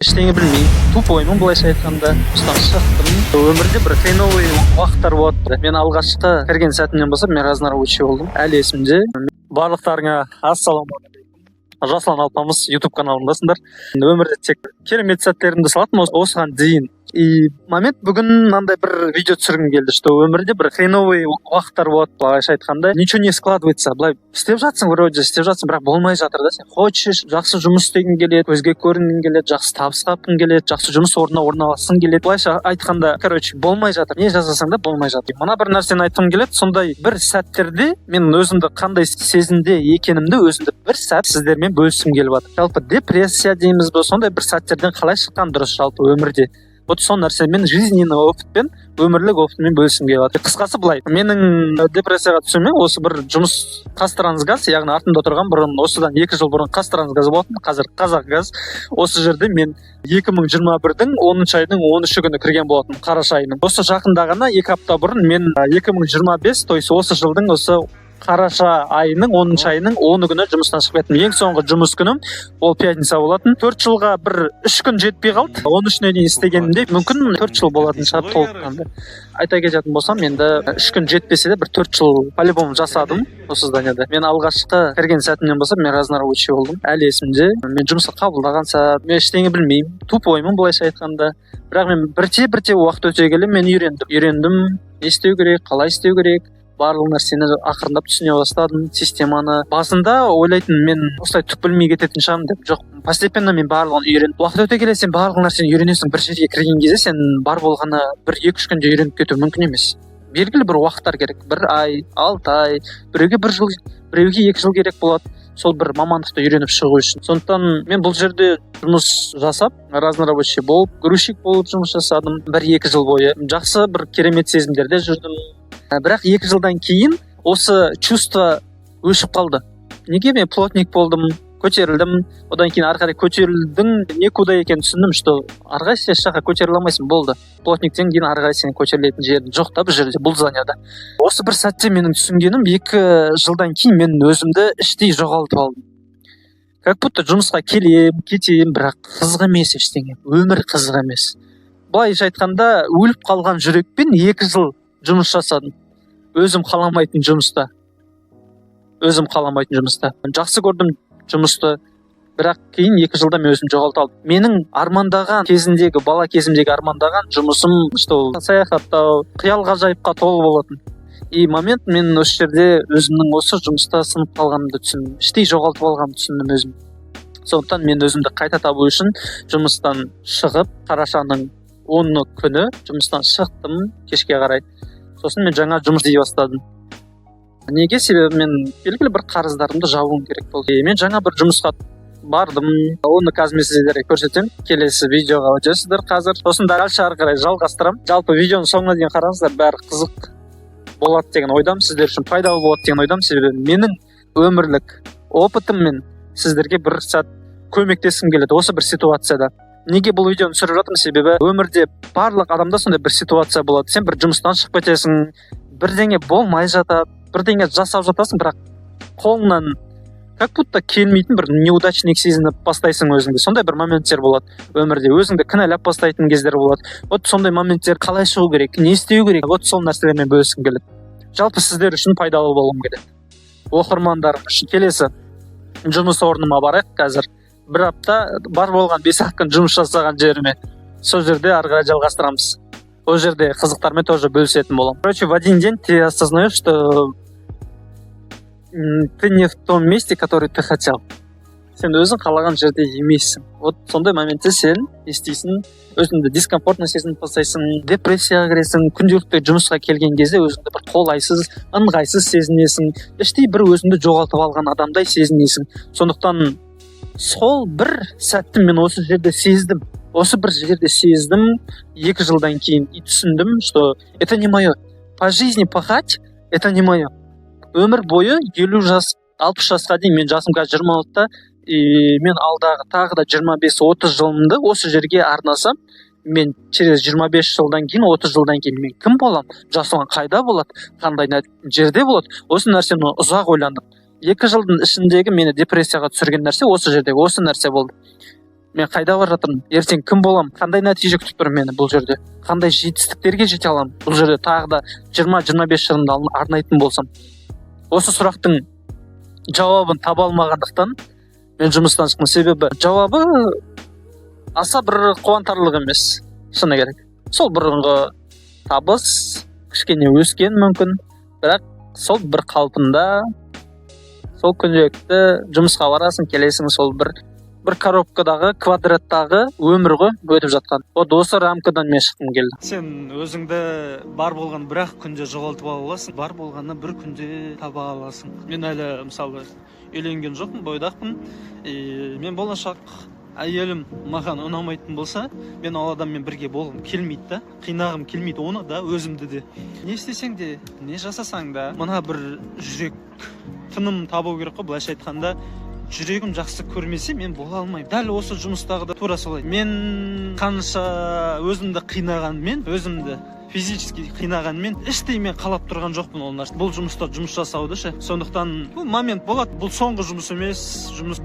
Ештеңе білмеймін, тупоймын былайша айтқанда. Осыдан шықтым. Өмірде бір қиналый уақыттар болады. Мен алғашқы кірген сәтімнен бастап мен разнорабочий болдым. Әлі есімде. Барлықтарыңа ассалаумағалейкум. Жасұлан Алпамыс YouTube каналындасыңдар. Өмірде тек керемет сәттерімді салатым осыған дейін. И момент бүгін мынандай бір видео түсіргім келді, что өмірде бір хреновый уақыттар болады, былайша айтқанда. Ничего не складывается. Былай істеп жатсың, вроде істеп жатсың, бірақ болмай жатыр да. Сен хочешь, жақсы жұмыс істегің келеді, көзге көрінгің келеді, жақсы табыс тапқың келеді, жақсы жұмыс орнына орналасқың келеді. Былайша айтқанда, болмай жатыр. Не жасасаң да болмай жатыр. Мына бір нәрсені айтқым келеді. Сондай бір сәттерде мен өзімді қандай сезімде екенімді өзімді бір сәт сіздермен бөліскім келіп жатыр. Жалпы депрессия дейміз бе, сондай бір сәттерден қалай шыққан дұрыс жалпы өмірде. Вот сол нәрсемен жизненный опытпен, өмірлік опытпен бөліскім келіп жатыр. Қысқасы былай, менің депрессияға түсуіме осы бір жұмыс Қазтрансгаз, яғни артымда тұрған бұрын осыдан 2 жыл бұрын Қазтрансгаз болатын, қазір Қазақгаз. Осы жерде мен 2021-дің 10 айының 13 күні кірген болатын, қараша айының. Осы жақында ғана 2 апта бұрын мен 2025, то есть осы жылдың осы қараша айының 10 айының 10 күні жұмыстан шығып кеттім. Ең соңғы жұмыс күнім ол пятница болатын. 4 жылға бір 3 күн жетпей қалды. 13-не дейін істегенімде мүмкін 4 жыл болатын шығар толыққанды. Айта кететін болсам, енді 3 күн жетпесе де бір 4 жыл по-любому жасадым осы зданияда. Мен алғашқы кірген сәтімнен бастап мен разнорабочий болдым. Әлі есімде. Мен жұмысқа қабылдаған сәт, мен ештеңе білмеймін, тупоймын былайша айтқанда. Бірақ мен бірте уақыт өте келе мен үйрендім, не істеу керек, қалай істеу керек. Барлық нәрсені ақырындап түсіне бастадым, системаны. Басында ойлайтын мен осылай түк білмей кететін шығармын деп. Жоқ, постепенно мен барлығын үйреніп. Уақыт өте келе сен барлық нәрсені үйренесің. Бір жерге кірген кезде сен бар болғаны 1-2 күнде үйреніп кету мүмкін емес. Белгілі бір уақыттар керек. 1 ай, 6 ай, біреуге 1 жыл, біреуге 2 жыл керек болады. Сол бір мамандықты үйреніп шығу үшін. Сондықтан мен бұл жерде жұмыс жасап, разнорабочий болып, грузчик болып жұмыс жасадым 1-2 жыл бойы. Жақсы бір керемет сезімдерде жүрдім. Бірақ 2 жылдан кейін осы чувство өшіп қалды. Неге мен плотник болдым, көтерілдім, одан кейін ары қарай көтерілдің, не куда екенін түсіндім, что ары қарай сен жаққа көтеріле алмайсың, болды. Плотниктен кейін ары қарай сен көтерілетін жерің жоқ та бұл жерде, бұл зданияда. Осы бір сәтте менің түсінгенім 2 жылдан кейін мен өзімді іштей жоғалтып алдым. Как будто жұмысқа келем, кетем, бірақ қызық емес ештеңе. Өмір қызық емес. Былайша айтқанда, өліп қалған жүрекпен 2 жыл жұмыс жасадым. Өзім қаламайтын жұмыста. Жақсы көрдім жұмысты. Бірақ кейін 2 жылда мен өзім жоғалтып алдым. Менің армандаған кезіндегі, бала кезімдегі армандаған жұмысым, саяхаттау, қиял ғажайыпқа толы болатын. И момент мен осы жерде өзімнің осы жұмыста сынып қалғанымды түсіндім. Іштей жоғалтып алғанымды түсіндім өзім. Сондықтан мен өзімді қайта табу үшін жұмыстан шығып, қарашаның 10 күні жұмыстан шықтым кешке қарай. Сосын мен жаңа жұмыс іздей бастадым. Неге? Себебі мен белгілі бір қарыздарымды жабуым керек болды. Мен жаңа бір жұмысқа бардым. Оны қазір мен сіздерге көрсетемін. Келесі видеоға өтесіздер қазір. Сосын дальше ары қарай жалғастырамын. Жалпы видеоның соңына дейін қараңыздар, бәрі қызық болады деген ойдамын. Сіздер үшін пайдалы болады деген ойдамын. Себебі менің өмірлік опытыммен сіздерге бір сәт көмектескім келеді осы бір ситуацияда. Неге бұл видеоны түсіріп жатырмын? Себебі өмірде барлық адамда сондай бір ситуация болады. Сен бір жұмыстан шығып кетесің, бірдеңе болмай жатады, бірдеңе жасап жатасың, бірақ қолыңнан как будто келмейтін бір неудачник сезініп бастайсың өзіңді. Сондай бір моменттер болады өмірде. Өзіңді кінәлап бастайтын кездер болады. Вот сондай моменттер қалай шығу керек, не істеу керек? Вот сол нәрселермен бөліскім келеді. Жалпы сіздер үшін пайдалы болуым келеді. Оқырмандарым үшін. Келесі жұмыс орныма барайық қазір. 1 апта бар болған 5 күн жұмыс жасаған жеріме. Сол жерде ары қарай жалғастырамыз. Ол жерде қызықтармен тоже бөлісетін боламын. Короче, в один день ты осознаешь, что ты не в том месте, который ты хотел. Сен өзің қалаған жерде емессің. Вот сондай моментте сен естисің, өзіңді дискомфортно сезініп бастайсың, депрессияға кіресің, күнделікті жұмысқа келген кезде өзіңді бір қолайсыз, ыңғайсыз сезінесің, іштей бір өзіңді жоғалтып алған адамдай сезінесің. Сондықтан сол бір сәтті мен осы жерде сездім. 2 жылдан кейін и түсіндім, что это не мое. По жизни пахать это не мое. Өмір бойы 50 жас, 60 жасқа дейін мен жасым қазір 26-та, и мен алдағы тағы да 25-30 жылымды осы жерге арнасам, мен через 25 жылдан кейін, 30 жылдан кейін мен кім боламын? Жасұлан қайда болады? Қандай жерде болады? Осы нәрсені ұзақ ойландым. 2 жылдың ішіндегі мені депрессияға түсірген нәрсе осы жердегі осы нәрсе болды. мен қайда бара жатырмын, ертең кім боламын, қандай нәтиже күтіп тұр мені бұл жерде, қандай жетістіктерге жете аламын бұл жерде тағы да 20-25 жылымды арнайтын болсам. Осы сұрақтың жауабын таба алмағандықтан мен жұмыстан шықтым. Себебі жауабы аса бір қуантарлық емес, шыны керек. Сол бұрынғы табыс кішкене өскен мүмкін, бірақ сол бір қалпында, сол күнделікті жұмысқа барасың, келесің, сол бір коробкадағы, квадраттағы өмір ғой өтіп жатқан. Вот осы рамкадан мен шыққым келді. Сен өзіңді бар болған бір-ақ күнде жоғалтып ала аласың, бар болғаны бір күнде таба аласың. Мен әлі мысалы үйленген жоқпын, бойдақпын. Мен болашақ әйелім маған ұнамайтын болса, мен ол адаммен бірге болғым келмейді да, қинағым келмейді оны да, өзімді де. Не істесең де, не жасасаң да, мына бір жүрек тыным табу керек қой. Былайша айтқанда, жүрегім жақсы көрмесе мен бола алмаймын. Дәл осы жұмыстағы да тура солай. Мен қанша өзімді қинағанмен, өзімді физически қинағанмен, іштей мен қалап тұрған жоқпын ол нәрсе. Бұл жұмыста жұмыс жасауды ше. Сондықтан бұл момент болады. Бұл соңғы жұмыс емес,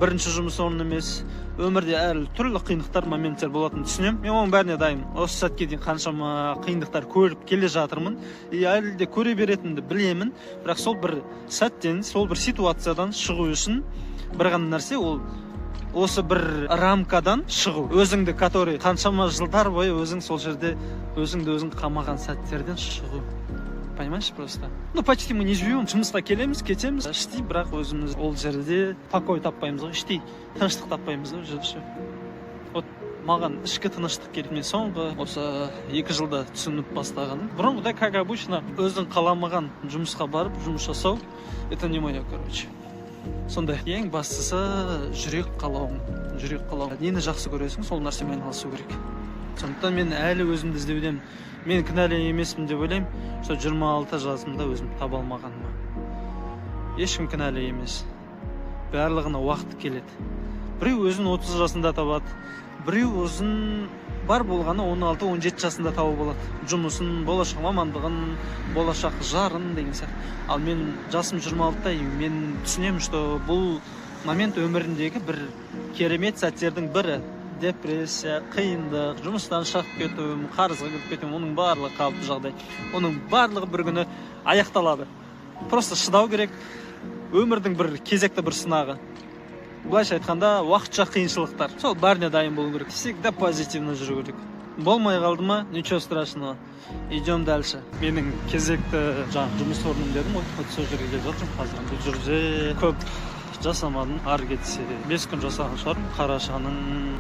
бірінші жұмыс орны емес. Өмірде әлі түрлі қиындықтар, моменттер болатынын түсінемін. Мен оның бәріне дайынмын. Осы сәтке дейін қаншама қиындықтар көріп келе жатырмын. Әлі де көре беретінімді білемін. Бірақ сол бір сәттен, сол бір ситуациядан шығу үшін бір ғана нәрсе, ол осы бір рамкадан шығу. Өзіңді, который қаншама жылдар бойы өзің сол жерде өзіңді өзің қамаған сәттерден шығу. Понимаешь, просто? Почти мы не живем. Жұмысқа келеміз, кетеміз. Іштей, бірақ өзіміз ол жерде покой таппаймыз ғой, іштей тыныштық таппаймыз ғой, жерде. Вот маған ішкі тыныштық керек. Мен соңғы осы 2 жылда түсініп бастағаным. Бұрынғыдай, как обычно, өзің қаламаған жұмысқа барып, жұмыс жасау, это не мое, короче. Сондай. Ең бастысы жүрек қалауың. Нені жақсы көресің, сол нәрсемен айналысу керек. Сондықтан мен әлі өзімді іздеудемін. Мен кінәлі емеспін деп ойлаймын. Сол 26 жасымда өзім таба алмағаныма. Ешкім кінәлі емес. Барлығына уақыт келеді. Біреу өзін 30 жасында табады. Біреу өзін бар болғаны 16-17 жасында табу болады. Жұмысын, болашақ мамандығын, болашақ жарын деген сияқты. Ал мен жасым 26-та, мен түсінемін, что бұл момент өміріндегі бір керемет сәттердің бірі. Депрессия, қиындық, жұмыстан шығып кетуім, қарызға кіріп кетуім, оның барлығы қалыпты жағдай. Оның барлығы бір күні аяқталады. Просто шыдау керек. Өмірдің бір кезекті бір сынағы. Былайша айтқанда, уақытша қиыншылықтар. Сол бәріне дайын болу керек. Всегда позитивно жүру керек. Болмай қалды ма, ничего страшного. Идем дальше. Менің кезекті жұмыс орным дедім ғой. Сол жерге келіп жатырмын қазір. Бұл жерде көп жасамадым. Ары кетсе 5 күн жасаған шығармын. Қарашаның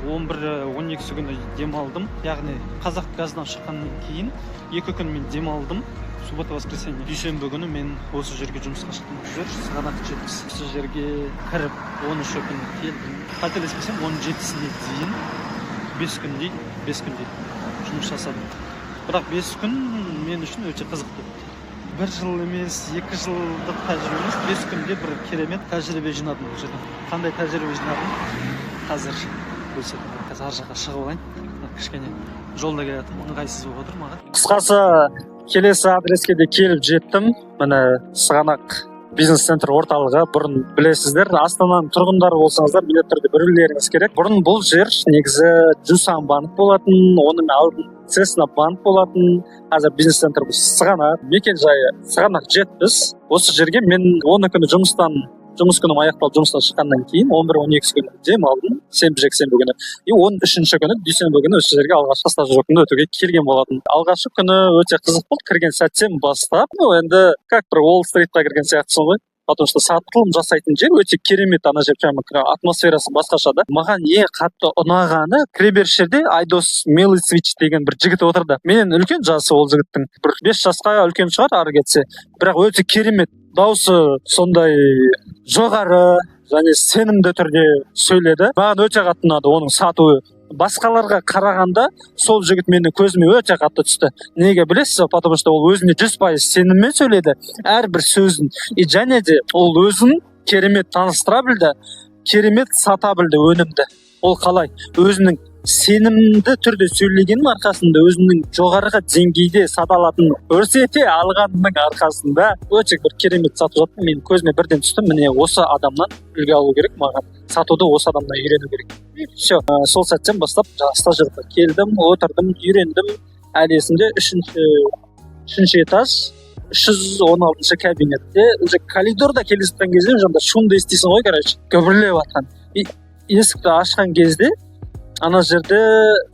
11-12 күні демалдым. Яғни Қазақ газынан шыққаннан кейін 2 күн мен демалдым. Суббота, воскресенье. Дүйсенбі күні мен осы жерге жұмысқа шықтым. Сығанақ жетпіс. Осы жерге кіріп 13 күні келдім. Қателеспесем 17-сіне дейін 5 күндей жұмыс жасадым. Бірақ 5 күн мен үшін өте қызықты болды. 1 жыл емес, 2 жылдық тәжірибе емес, 5 күнде бір керемет тәжірибе жинадым бұл жерден. Қандай тәжірибе жинадым? Қазір көрсетіп, қазір ар жаққа шығып алайын. Кішкене жолда келатым, ыңғайсыз болып отыр маған. Қысқасы, келесі адреске де келіп жеттім. Міне Сығанақ бизнес-центр орталығы. Бұрын білесіздер, Астананың тұрғындары болсаңыздар, билеттерді білулеріңіз керек. Бұрын бұл жер негізі Жусан банк болатын, оның алдын Цесна банк болатын. Қазір бизнес-центр Сығанақ, мекен жайы Сығанақ жетпіс. Осы жерге мен 10 күні жұмыс күнім аяқталып жұмыстан шыққаннан кейін 11-12 күні демалдым, сенбі жексенбі күні. 13-ші күні дүйсенбі күні осы жерге алғашқы стажировкамды өтуге келген болатын. Алғашқы күні өте қызық болды. Кірген сәттен бастап, енді как бір Уолл-стритқа кірген сияқтысың ғой. Потому что сатылым жасайтын жер өте керемет, ана жер прямо атмосферасы басқаша да. Маған ең қатты ұнағаны, кіреберіс жерде Айдос Мелицвич деген бір жігіт отырды. Менен үлкен жасы ол жігіттің. Бір 5 жасқа үлкен шығар ары кетсе. Бірақ өте керемет. Дауысы сондай жоғары және сенімді түрде сөйледі. Маған өте қатты ұнады оның сатуы. Басқаларға қарағанда сол жігіт менің көзіме өте қатты түсті. Неге білесіз? Потому что ол өзіне 100% сеніммен сөйледі. Әрбір сөзін. И және де ол өзін керемет таныстыра білді, керемет сата білді өнімді. Ол қалай? Өзінің сенімді түрде сөйлегеннің арқасында өзінің жоғарғы деңгейде сата алатынын көрсете алғанның арқасында өте бір керемет сатып жаттым. Мен көзіме бірден түсті, міне осы адамнан үлгі алу керек, маған сатуды осы адамнан үйрену керек. Все, сол сәттен бастап стажировка келдім, отырдым, үйрендім. Әлі есімде үшінші этаж 316 кабинетте уже коридорда келе жатқан кезде жаңда шумды естисің ғой, короче, гүбірлеп жатқан. Есікті ашқан кезде ана жерде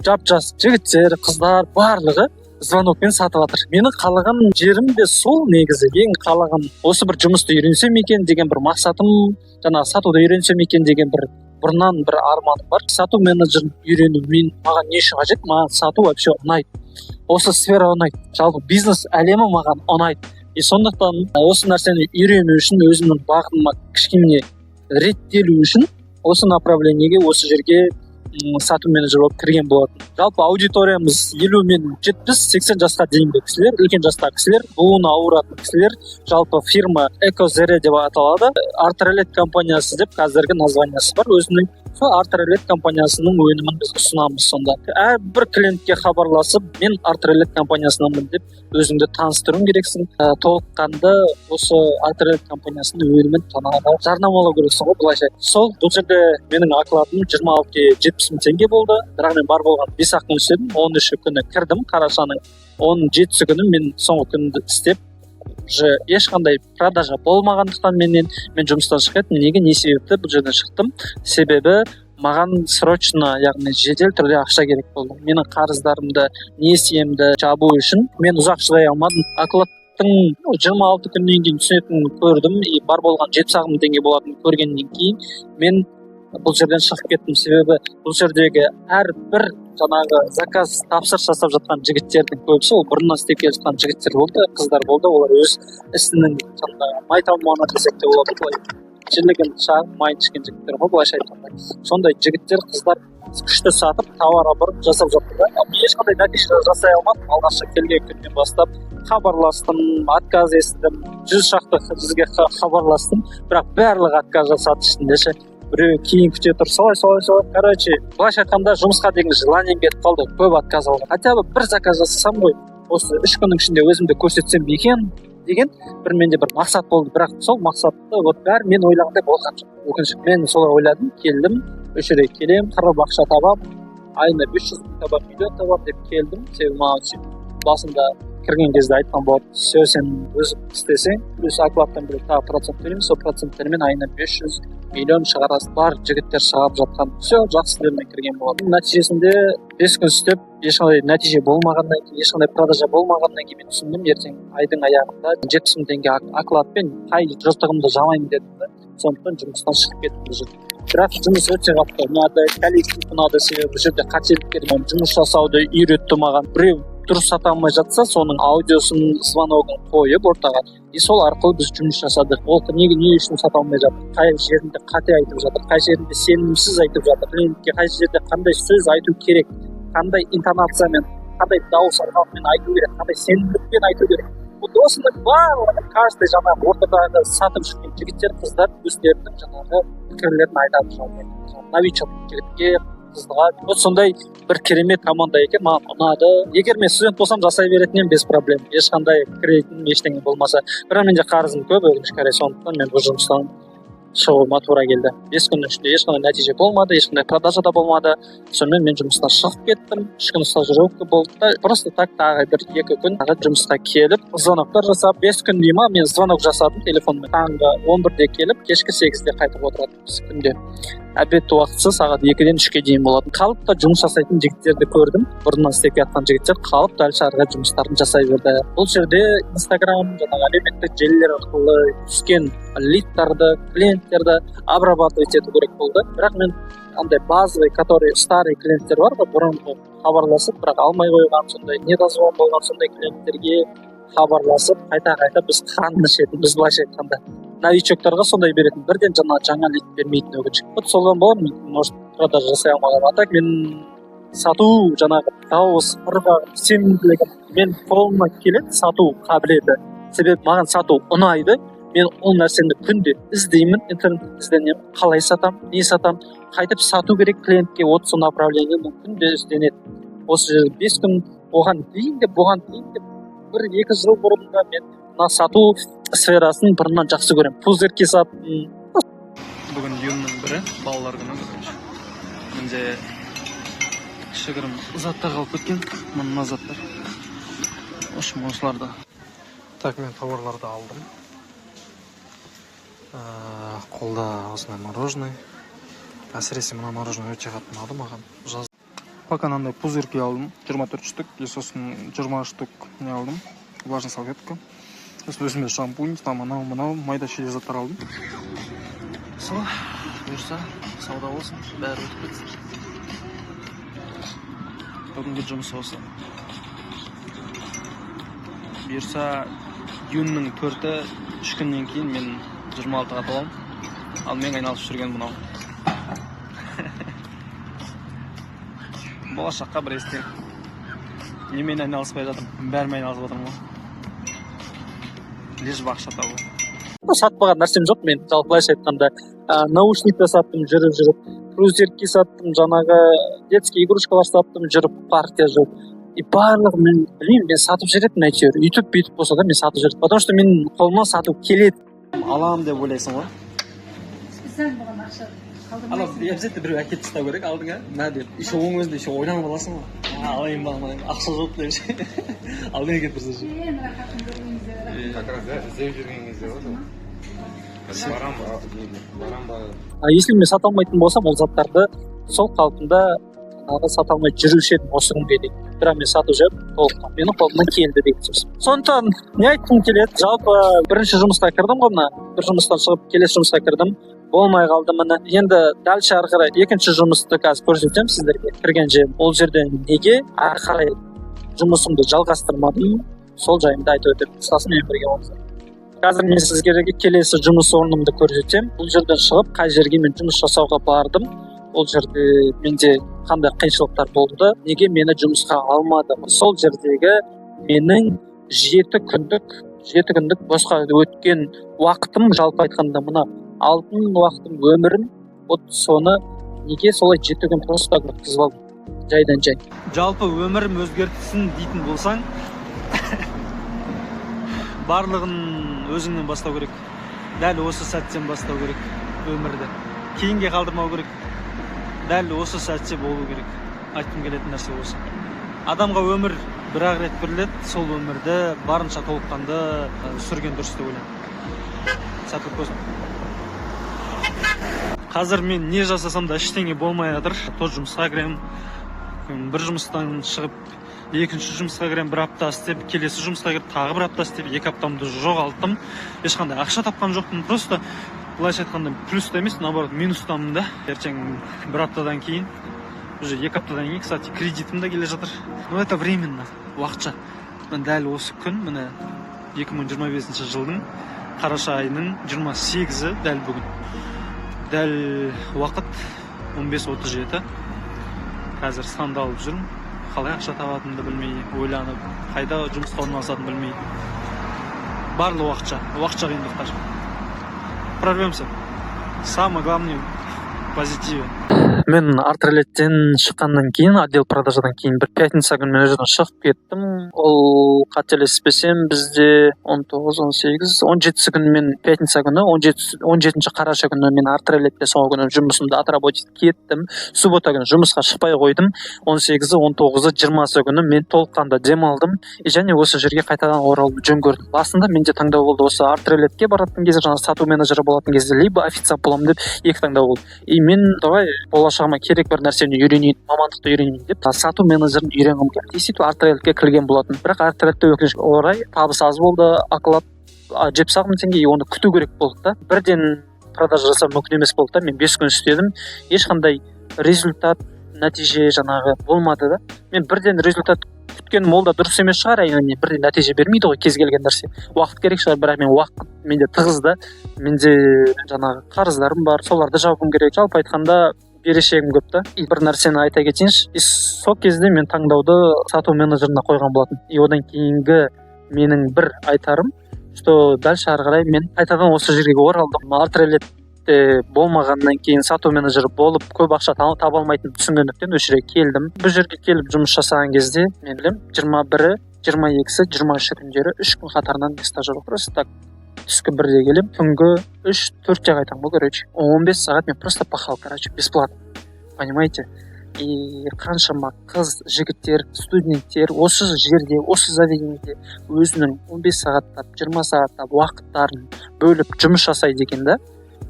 жап-жас жігіттер, қыздар барлығы звонокпен сатып жатыр. Менің қалаған жерім де сол, негізі ең қалаған осы бір жұмысты үйренсем екен деген бір мақсатым, жаңа сатуды үйренсем екен деген бір бұрыннан бір арманым бар. Сату менеджерін үйрену маған не үшін қажет? Маған сату вообще ұнайды. Осы сфера ұнайды. Жалпы бизнес әлемі маған ұнайды. Сондықтан осы нәрсені үйрену үшін өзімнің бағытыма кішкене реттелу үшін осы направлениеге, осы жерге сату менеджер болып кірген болатын. Жалпы аудиториямыз 50 мен 70-80 жасқа дейінгі кісілер, үлкен жастағы кісілер, буыны ауыратын кісілер. Жалпы фирма Экозере деп аталады. Артрелет компаниясы деп қазіргі названиясы бар өзінің. Сол Артрелет компаниясының өнімін біз ұсынамыз сонда. Әрбір клиентке хабарласып, мен Артрелет компаниясынанмын деп өзіңді таныстыруың керексің. Толыққанды осы Артрелет компаниясының өнімін жаңағы жарнамалау керексің ғой, былайша. Сол бұл жерде менің окладым 26-70 мың теңге болды. Бірақ мен бар болған 5-ақ күн істедім. 13 күні кірдім, қарашаның 17 күні мен соңғы күнді істеп, уже ешқандай продажа болмағандықтан мен жұмыстан шығып кеттім. Неге, не себепті бұл жерден шықтым? Себебі маған срочно, яғни жедел түрде ақша керек болды. Менің қарыздарымды, несиемді жабу үшін мен ұзақ шыдай алмадым. Окладтың 26 күннен кейін түсетінін көрдім, бар болған 7 мың теңге болатынын көргеннен кейін мен бұл жерден шығып кеттім. Себебі бұл жердегі әрбір жаңағы заказ тапсырыс жасап жатқан жігіттердің көбісі ол бұрыннан істеп келе жатқан жігіттер болды, қыздар болды. Олар өз ісінің жаңағы майталманы десек те болады, былай жілігін шағып майын ішкен жігіттер ғой, былайша айтқанда. Сондай жігіттер, қыздар күшті сатып, товар апарып жасап жатыр да. Ешқандай нәтиже жасай алмадым. Алғашқы келген күннен бастап хабарластым, отказ естідім, 100 шақты бізге хабарластым, бірақ барлығы отказ жасады ішінде. Біреу кейін күте тұр, солай. Короче, былайша айтқанда жұмысқа деген желанием кетіп қалды, көп отказ алған. Хотя бы бір заказ жасасам ғой, осы 3 күннің ішінде өзімді көрсетсем екен деген бір менде бір мақсат болды. Бірақ сол мақсатты бәрі мен ойлағандай болған жоқ. Өкінішке мен солай ойладым, келдім, үш рет келем, қырып ақша табам, айына 500 мың табам, миллион табам деп келдім. Себебі маған басында кірген кезде айтқан болады, все, сен өзің істесең, плюс окладтан бөлек тағы процент төлеймін, сол проценттермен айына 500 миллион шығарасың. Бар жігіттер шығарып жатқан, все, жақсы тілмен кірген болады. Нәтижесінде 5 күн істеп, ешқандай нәтиже болмағаннан кейін, ешқандай продажа болмағаннан кейін мен түсіндім, ертең айдың аяғында 70 мың теңге окладпен қай жыртығымды жамаймын дедім да. Сондықтан жұмыстан шығып кеттім. Бірақ жұмыс өте қатты ұнады, коллектив ұнады, себебі бұл жерде қателіктер, жұмыс жасауды үйретті маған. Біреу дұрыс сата алмай жатса, соның аудиосын, звоногын қойып ортаға, сол арқылы біз жұмыс жасадық. Ол неге, не үшін сата алмай жатыр, қай жерінде қате айтып жатыр, қай жерінде сенімсіз айтып жатыр, клиентке қай жерде қандай сөз айту керек, қандай интонациямен, қандай дауыс арқалықпен айту керек, қандай сенімділікпен айту керек. Осының барлығы каждый жаңағы ортадағы сатып жүрген жігіттер, қыздар өздерінің жаңағы пікірлерін айтады. Новичок жігітке, қызға. Сондай бір керемет команда екен, маған ұнады. Егер мен студент болсам жасай беретін едім без проблем. Ешқандай кредитім ештеңе болмаса. Бірақ менде қарызым көп, өкінішке қарай, сондықтан мен бұл жұмыстан шығуыма тура келді. 5 күннің ішінде ешқандай нәтиже болмады, ешқандай продажа да болмады. Сонымен мен жұмыстан шығып кеттім. 3 күн стажировка болды. Просто так тағы бір 2 күн жұмысқа келіп, звоноктар жасап, 5 күн дейма мен звонок жасадым телефонмен. Таңғы 11-де келіп, кешкі 8-де қайтып отыратынбыз күнде. Обед уақытысы сағат 2-ден 3-ке дейін болатын. Қалыпта жұмыс жасайтын жігіттерді көрдім. Бұрыннан істеп жатқан жігіттер қалып дәл шығарға жұмыстарын жасай берді. Бұл жерде Instagram, жаңағы әлеуметтік желілер арқылы түскен лидтарды, клиенттерді обрабатывать ету керек болды. Бірақ мен андай базовый, который старый клиенттер бар ғой, бұрынғы хабарласып, бірақ алмай қойған, сондай недозвон болған сондай клиенттерге хабарласып, қайта біз қанды ішетінбіз, былайша айтқанда. Новичоктарға сондай беретін, бірден жаңа лид бермейтін өкінішке. Вот солған болар, может, продажа жасай алмаған. А так мен сату, жаңағы дауыс, ырғақ, сенімділігім мен қолымнан келеді сату қабілеті. Себебі маған сату ұнайды. мен ол нәрсені күнде іздеймін, интернетте ізденемін, қалай сатам, не сатам, қайтып сату керек клиентке, вот сол направление күнде ізденеді. Осы жерде 5 күн оған дейін де бұған дейін де 1-2 жыл бұрында мен мына сату сферасын бұрыннан жақсы көремін. Пузырьки саттым. Бүгін июньнің 1-і, балалар күні. Менде кішігірім заттар қалып кеткен, мына заттар. Осыларда. Так, мен тауарларды алдым. Қолда осындай мороженое. Әсіресе мына мороженое өте қатты ұнады маған. Пока мынандай пузырьки алдым, 24 штук, и сосын 20 штук не алдым. Влажный салфетка. Сосын өзіме шампунь, мынау майда шүйде заттар алдым. Сол, бұйырса, сауда болсын, бәрі өтіп кетсін. Бүгінгі жұмыс осы. Бұйырса, июньнің 4-і 3 күннен кейін мен 26-ға толамын. Ал мен айналысып жүрген бұнау. Болашаққа бір естен. Немен айналыспай жатырмын, бәрімен айналысып отырмын ғой. Лишь бақша табу. Сатпаған нәрсем жоқ мен, жалпылайша айтқанда. Наушникті саттым, жүріп. Крузерки саттым, жаңағы детский игрушкалар саттым, жүріп, паркте жүріп. И барлығы мен білмеймін, мен сатып жүретінмін әйтеуір. Бүйтіп болса да мен сатып жүретінмін. Потому что мен қолыма сату келеді. Алам деп ойлайсың ғой. Специально болған ақша қалдырмайсың. Обязательно біреу әкеліп тастау керек алдыңа. Мә деп. Еще оң өзінде еще ойланып аласың ғой. Алайын ба, ақша жоқ деп. Алдыңа келіп тұрса ше. Ең рахатын көргеніңізде. Как раз іздеп жүрген кезде ғой. Барам ба. Если мен сата алмайтын болсам, ол заттарды сол қалпында сата алмай жүруші едім осы күнге дейін. Бірақ мен сатып жүріп, толыққан менің қолымнан келді деген сөз. Сондықтан не айтқым келеді? Жалпы бірінші жұмысқа кірдім ғой мына. Bir жұмыстан шығып келесі жұмысқа кірдім. Болмай қалды міне. Енді дальше ары қарай екінші жұмысты қазір көрсетемін сіздерге. Кірген жерім. Ол жерде неге ары қарай жұмысымды жалғастырмадым, сол жайында айтып өтемін. Қысқасын бірге болыңыздар. Қазір мен сіздерге келесі жұмыс орнымды көрсетемін. Бұл жерден шығып, қай жерге мен жұмыс жасауға бардым. Ол жерде менде қандай қиыншылықтар болды, неге мені жұмысқа алмады. Сол жердегі менің 7 күндік босқа өткен уақытым, жалпы айтқанда мына алтын уақытым, өмірім, вот соны неге солай 7 күн просто өткізіп алдым, жайдан жай. Жалпы өмірім өзгертсін дейтін болсаң, барлығын өзіңнен бастау керек. Дәл осы сәттен бастау керек өмірді. Кейінге қалдырмау керек. Дәл осы сәтте болу керек. Айтқым келетін нәрсе осы. Адамға өмір бір-ақ рет беріледі, сол өмірді барынша толыққанды сүрген дұрыс деп ойлаймын. Сәттілік болсын. Қазір мен не жасасам да ештеңе болмай жатыр. Тот жұмысқа кіремін. Бір жұмыстан шығып, екінші жұмысқа кіремін, бір апта істеп, келесі жұмысқа кіріп, тағы бір апта істеп, 2 аптамды жоғалттым. Ешқандай ақша тапқан жоқпын. Просто былайша айтқанда плюста емес, наоборот, минустамын да. Ертең бір аптадан кейін, уже 2 аптадан кейін, кстати, кредитім де келе жатыр. Но это временно, уақытша. Мен дәл осы күн, міне 2025 жылдың қараша айының 28-і дәл бүгін. Дәл уақыт 15:37. Қазір санды алып жүрмін. Қалай ақша табатынымды білмей, ойланып, қайда жұмысқа орналасатынымды білмей. Барлығы уақытша қиындықтар. Прорвемся. Самое главное позитиве. Мен артрелеттен шыққаннан кейін, отдел продажадан кейін бір пятница күні мен жерден шығып кеттім. Ол қателеспесем бізде 19-18-17 күні мен пятница күні, 17 қараша күні мен артрелетте соңғы күні жұмысымды отработать кеттім. Суббота күні жұмысқа шықпай қойдым. 18-19-20 күні мен толыққанда демалдым. Және осы жерге қайтадан оралып жөн көрдім. Басында менде таңдау болды, осы артрелетке баратын кезде, жаңа сату менеджері болатын кезде, либо официант боламын деп екі таңдау болды. И мен давай болашағыма керек бір нәрсені үйренейін, мамандықты үйренейін деп сату менеджерін үйренгім келді. Сөйтіп артрелетке кірген болатын. Бірақ артрелетте өкінішке орай табыс аз болды, ақылап 70 мың теңге, оны күту керек болды да. Бірден продажа жасау мүмкін емес болды да. Мен 5 күн істедім, ешқандай результат, нәтиже жаңағы болмады да. Мен бірден результат күткенім ол да дұрыс емес шығар, әрине бірден нәтиже бермейді ғой кез келген нәрсе. Уақыт керек шығар, бірақ мен уақыт менде тығыз да. Менде жаңағы қарыздарым бар, соларды жабуым керек. Жалпы айтқанда берешегім көп та. Бір нәрсені айта кетейінші. Сол кезде мен таңдауды сату менеджеріне қойған болатын. И одан кейінгі менің бір айтарым, что дальше ары қарай мен қайтадан осы жерге оралдым. Альтрелетте болмағаннан кейін сату менеджері болып көп ақша таба алмайтынымды түсінгендіктен осы жерге келдім. Бұл жерге келіп жұмыс жасаған кезде мен білемін 21-і, 22-сі, 23-і күндері 3 күн қатарынан стажировка. Просто так түскі 1-де келем, түнгі 3-4-те қайтамын. Бұл короче 15 сағат мен просто пахал, короче, бесплатно. Понимаете? И қаншама қыз, жігіттер, студенттер осы жерде, осы заведениеде өзінің 15 сағаттап, 20 сағаттап уақыттарын бөліп жұмыс жасайды екен да.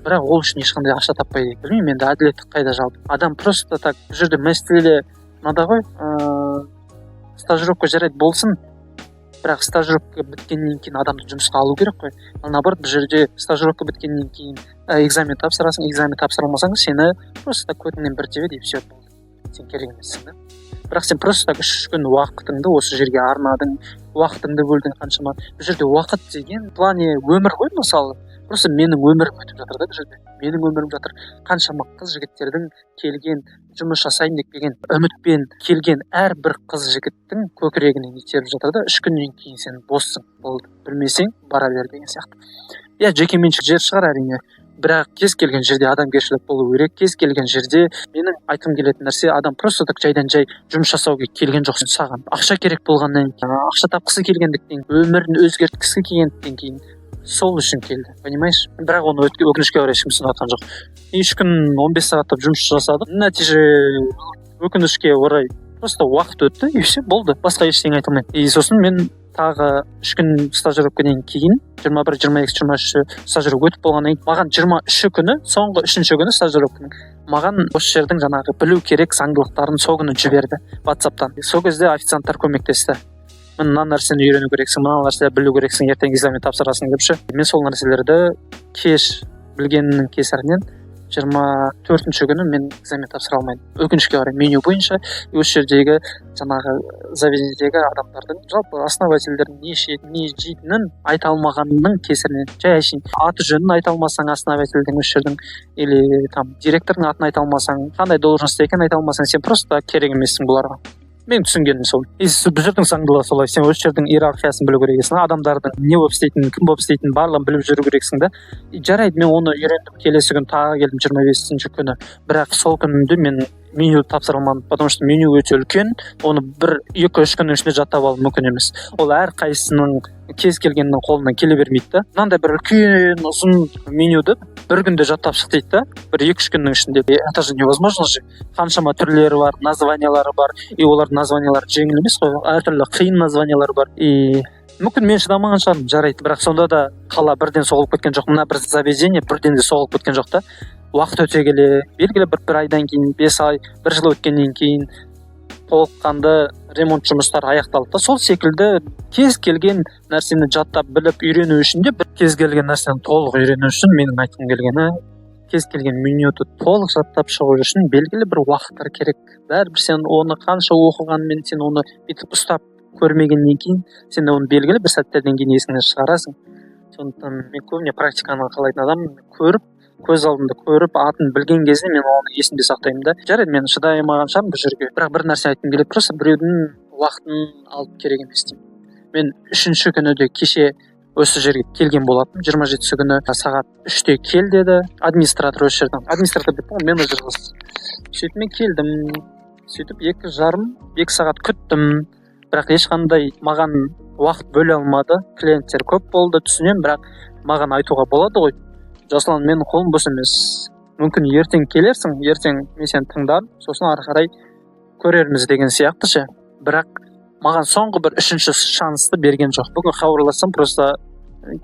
Бірақ ол үшін ешқандай ақша таппайды. Білмеймін, енді әділеттік қайда жалпы. Адам просто так бұл жерде мәселе мынада ғой, стажировка жарайды болсын, бірақ стажировка біткеннен кейін адамды жұмысқа алу керек қой. Ал наоборот, бұл жерде стажировка біткеннен кейін экзамен тапсырасың, экзамен тапсыра сені просто так көтіңнен бір тебеді и все болды. Сен керек емессің да. Бірақ сен просто так 3 күн уақытыңды осы жерге арнадың, уақытыңды бөлдің қаншама. Бұл жерде уақыт деген плане өмір ғой, мысалы. Просто менің өмірім өтіп жатыр да бұл жерде. Менің өмірім жатыр. Қаншама қыз жігіттердің келген, жұмыс жасайын деп келген, үмітпен келген әрбір қыз жігіттің көкірегінен итеріп жатыр да. 3 күннен кейін сен боссың, болды. Білмесең бара бер деген сияқты. Иә, жекеменшік жер шығар әрине. Бірақ кез келген жерде адамгершілік болу керек. Кез келген жерде менің айтқым келетін нәрсе, адам просто так жайдан жай жұмыс жасауға келген жоқ. Саған ақша керек болғаннан кейін, ақша тапқысы келгендіктен, өмірін өзгерткісі келгендіктен кейін сол үшін келді, понимаешь? Бірақ оны өкінішке орай ешкім сынатқан жоқ. 3 күн 15 сағаттап жұмыс жасадық. Нәтиже өкінішке орай просто уақыт өтті и все болды. Басқа ештеңе айта алмаймын. И сосын мен тағы 3 күн стажировкадан кейін 21, 22, 23 стажировка өтіп болғаннан кейін маған 23 күні, соңғы 3-ші күні стажировканың маған осы жердің жаңағы білу керек заңдылықтарын сол күні жіберді WhatsApp-тан. Сол кезде официанттар көмектесті. Мына нәрсені үйрену керексің, мына нәрсені білу керексің, ертең экзамен тапсырасың деп ше. Мен сол нәрселерді кеш білгеннің кесірінен 24-ші күні мен экзамен тапсыра алмайдым. Өкінішке орай меню бойынша осы жердегі жаңағы заведениедегі адамдардың жалпы основательдердің не ішеді, не жейтінін айта алмағанның кесірінен, жай әшейін аты жөнін айта алмасаң основательдің осы жердің или там директордың атын айта алмасаң, қандай должностьта екенін айта алмасаң, сен просто керек емессің бұларға. Мен түсінгенім сол. Бұл жердің заңдылығы солай. Сен осы жердің иерархиясын білу керексің, адамдардың не болып істейтінін, кім болып істейтінін барлығын біліп жүру керексің да. Жарайды, мен оны үйрендім. Келесі күн тағы келдім 25-ші күні. Бірақ сол күнімде мен меню тапсыра алмадым, потому что меню өте үлкен. Оны 1-2-3 күннің ішінде жаттап алу мүмкін емес. Ол әр қайсысының кез келгеннің қолынан келе бермейді да. Мынандай бір үлкен ұзын менюді бір күнде жаттап шық дейді да. 1-2-3 күннің ішінде. Это же невозможно же. Қаншама түрлері бар, названиялары бар. И олардың названиялары жеңіл емес қой. Әртүрлі қиын названиялары бар. И мүмкін мен шыдамаған шығармын, жарайды. Бірақ сонда да қала бірден соғылып кеткен жоқ. Мына бір заведение бірден де соғылып кеткен жоқ та. Уақыт өте келе, белгілі бір айдан кейін, 5 ай, 1 жыл өткеннен кейін толыққанды ремонт жұмыстары аяқталды. Сол секілді кез келген нәрсені жаттап біліп үйрену үшін де кез келген нәрсені толық үйрену үшін менің айтқым келгені кез келген менюді толық жаттап шығу үшін белгілі бір уақыттар керек. Бәрібір сен оны қанша оқығанмен, сен оны бүйтіп ұстап көрмегеннен кейін, сен оны белгілі бір сәттерден кейін есіңнен шығарасың. Сондықтан мен көбіне практиканы қалайтын адаммын. Көріп, көз алдымда көріп, атын білген кезде мен оны есімде сақтаймын да. Жарайды, мен шыдай алмаған шығармын бұл жерге. Бірақ бір нәрсе айтқым келеді, просто біреудің уақытын алып керек емес деймін. Мен 3-ші күні де кеше осы жерге келген болатым. 27-сі күні сағат 3-те кел деді администратор осы жерден. Администратор деп қой, менеджер қыз. Сөйтіп мен келдім. Сөйтіп 2 сағат күттім. Бірақ ешқандай маған уақыт бөле алмады. Клиенттер көп болды, түсінемін, бірақ маған айтуға болады ғой. Жасұлан, менің қолым бос емес. Мүмкін ертең келерсің, ертең мен сені тыңдадым, сосын ары қарай көрерміз деген сияқты ше. Бірақ маған соңғы бір 3-ші шансты берген жоқ. Бүгін хабарлассам, просто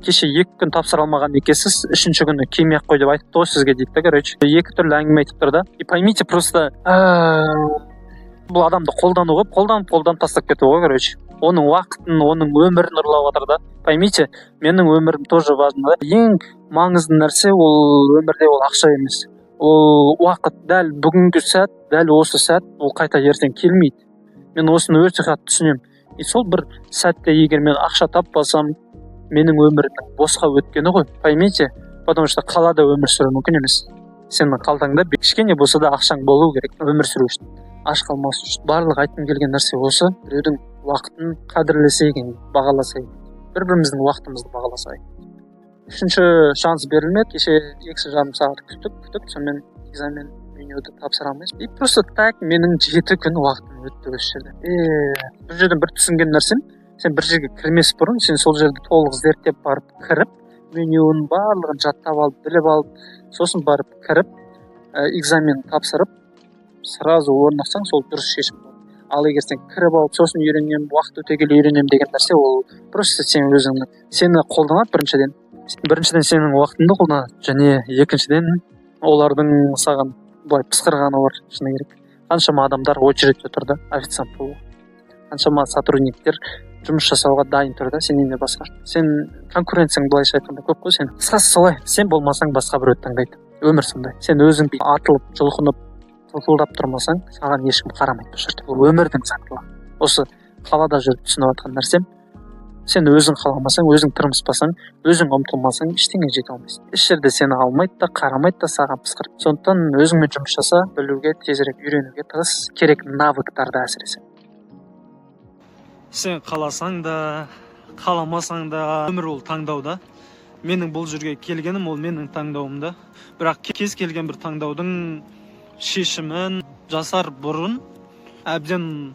кеше 2 күн тапсыра алмаған екенсіз, 3-ші күні келмей ақ қой деп айтыпты ғой сізге дейді да, короче. 2 түрлі әңгіме айтып тұр да. И поймите, просто бұл адамды қолдану ғой, қолданып тастап кету ғой, короче. Оның уақытын, оның өмірін ұрлап жатыр да. Поймите, менің өмірім тоже важно да. Ең маңызды нәрсе ол өмірде ол ақша емес. Ол уақыт, дәл бүгінгі сәт, дәл осы сәт, ол қайта ертең келмейді. Мен осыны өте қатты түсінемін. И сол бір сәтте егер мен ақша таппасам, менің өмірімнің босқа өткені ғой. Поймите, потому что қалада өмір сүру мүмкін емес. Сенің қалтаңда кішкене болса да ақшаң болу керек өмір сүру үшін. Аш қалмас үшін. Барлық айтқым келген нәрсе осы. Біреудің уақытын қадірлесе екен, бағаласа екен. бір біріміздің уақытымызды бағаласайық. Үшінші шанс берілмеді. Кеше 2,5 сағат күтіп, сонымен экзамен менюді тапсыра алмайсыз. И просто так менің 7 күн уақытым өтті осы жерде. Бір жерден бір түсінген нәрсем, сен бір жерге кірмес бұрын, сен сол жерді толық зерттеп барып кіріп, менюның барлығын жаттап алып, біліп алып, сосын барып кіріп, экзамен тапсырып, сразу орнықсаң, сол дұрыс шешім болады. Ал егер сен кіріп алып, сосын үйренем, уақыт өте келе үйренем деген нәрсе, ол просто сен өзіңді, сені қолданады біріншіден сенің уақытыңды қолданады, және екіншіден олардың саған былай пысқырғаны бар, шыны керек. Қаншама адамдар очередьте тұрды, официант болуға. Қаншама сотрудниктер жұмыс жасауға дайын тұрды, сенен де басқа. Сен конкуренцияң былайша айтқанда көп қой сен. Қысқасы солай, сен болмасаң басқа біреуді таңдайды. Өмір сондай. Сен өзің атылып, жұлқынып, тылтылдап тұрмасаң, саған ешкім қарамайды бұл жерде. Бұл өмірдің заңдылығы. Осы қалада жүріп түсініп жатқан нәрсем, сен өзің қаламасаң, өзің тырмыспасаң, өзің ұмтылмасаң, ештеңе жете алмайсың. Еш жерде сені алмайды да, қарамайды да, саған пысқырып. Сондықтан өзіңмен жұмыс жаса, білуге, тезірек үйренуге тырыс, керек навыктарды әсіресе. Сен қаласаң да, қаламасаң да, өмір ол таңдауда. Менің бұл жерге келгенім ол менің таңдауымда. Бірақ кез келген бір таңдаудың шешімін жасар бұрын әбден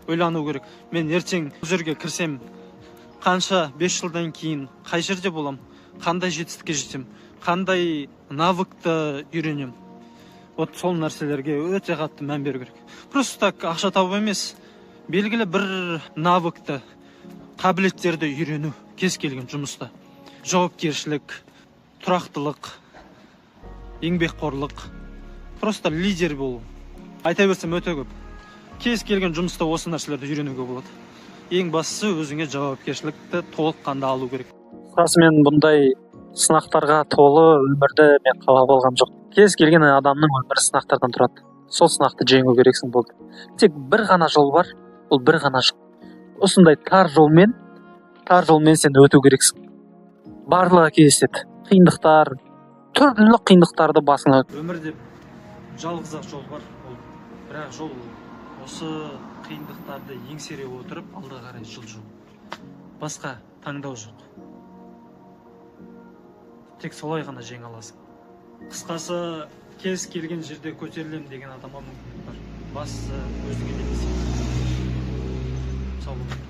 ойлану керек. Мен ертең бұл жерге кірсем, қанша 5 жылдан кейін қай жерде болам, қандай жетістікке жетем, қандай навыкты үйренем. Вот сол нәрселерге өте қатты мән беру керек. Просто так ақша табу емес, белгілі бір навыкты, қабілеттерді үйрену кез келген жұмыста. Жауапкершілік, тұрақтылық, еңбекқорлық, просто лидер болу. Айта берсем өте көп. Кез келген жұмыста осы нәрселерді үйренуге болады. Ең бастысы өзіңе жауапкершілікті толыққанды алу керек. Расымен бұндай сынақтарға толы өмірді мен қалап алған жоқ. Кез келген адамның өмірі сынақтардан тұрады. Сол сынақты жеңу керексің болды. Тек бір ғана жол бар, ол бір ғана жол. Осындай тар жолмен сен өту керексің. Барлығы кездеседі. Қиындықтар, түрлі қиындықтарды басыңа. Өмірде жалғыз-ақ жол бар. Бірақ жол осы қиындықтарды еңсере отырып, алға қарай жылжу. Басқа таңдау жоқ. Тек солай ғана жеңе аласың. Қысқасы, кез келген жерде көтерілем деген адамға мүмкіндік бар. Бастысы өзіңе немесе. Сау болыңыз.